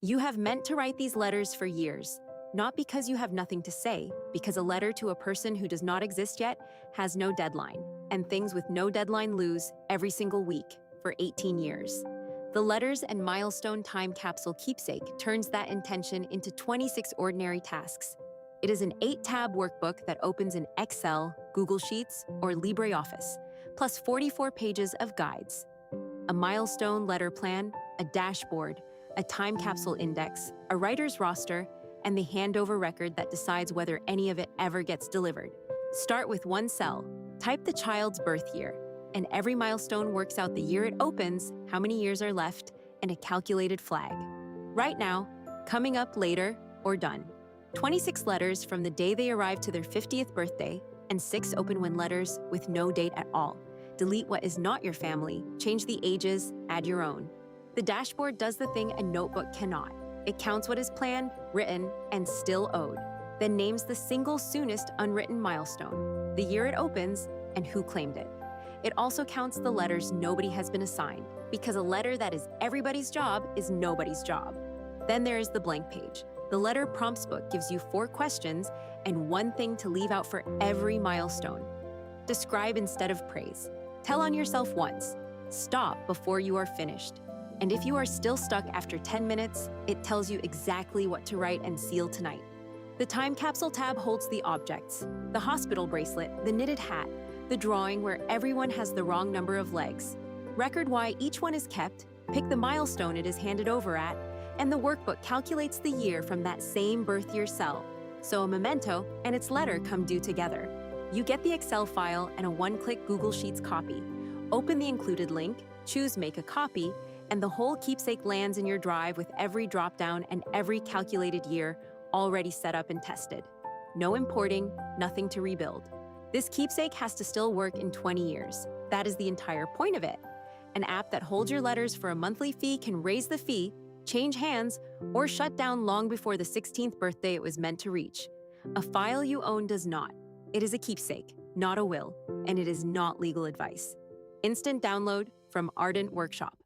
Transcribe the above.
You have meant to write these letters for years, not because you have nothing to say, because a letter to a person who does not exist yet has no deadline, and things with no deadline lose every single week for 18 years. The Letters and Milestone Time Capsule Keepsake turns that intention into 26 ordinary tasks. It is an 8-tab workbook that opens in Excel, Google Sheets, or LibreOffice, plus 44 pages of guides. A milestone letter plan, a dashboard, a time capsule index, a writer's roster, and the handover record that decides whether any of it ever gets delivered. Start with one cell, type the child's birth year, and every milestone works out the year it opens, how many years are left, and a calculated flag. Right now, coming up later, or done. 26 letters from the day they arrive to their 50th birthday, and 6 open-when letters with no date at all. Delete what is not your family, change the ages, add your own. The dashboard does the thing a notebook cannot. It counts what is planned, written, and still owed, then names the single soonest unwritten milestone, the year it opens, and who claimed it. It also counts the letters nobody has been assigned, because a letter that is everybody's job is nobody's job. Then there is the blank page. The letter prompts book gives you 4 questions and 1 thing to leave out for every milestone. Describe instead of praise. Tell on yourself once. Stop before you are finished. And if you are still stuck after 10 minutes, it tells you exactly what to write and seal tonight. The Time Capsule tab holds the objects, the hospital bracelet, the knitted hat, the drawing where everyone has the wrong number of legs. Record why each one is kept, pick the milestone it is handed over at, and the workbook calculates the year from that same birth year cell. So a memento and its letter come due together. You get the Excel file and a 1-click Google Sheets copy. Open the included link, choose Make a Copy, and the whole keepsake lands in your drive with every dropdown and every calculated year already set up and tested. No importing, nothing to rebuild. This keepsake has to still work in 20 years. That is the entire point of it. An app that holds your letters for a monthly fee can raise the fee, change hands, or shut down long before the 16th birthday it was meant to reach. A file you own does not. It is a keepsake, not a will, and it is not legal advice. Instant download from Ardent Workshop.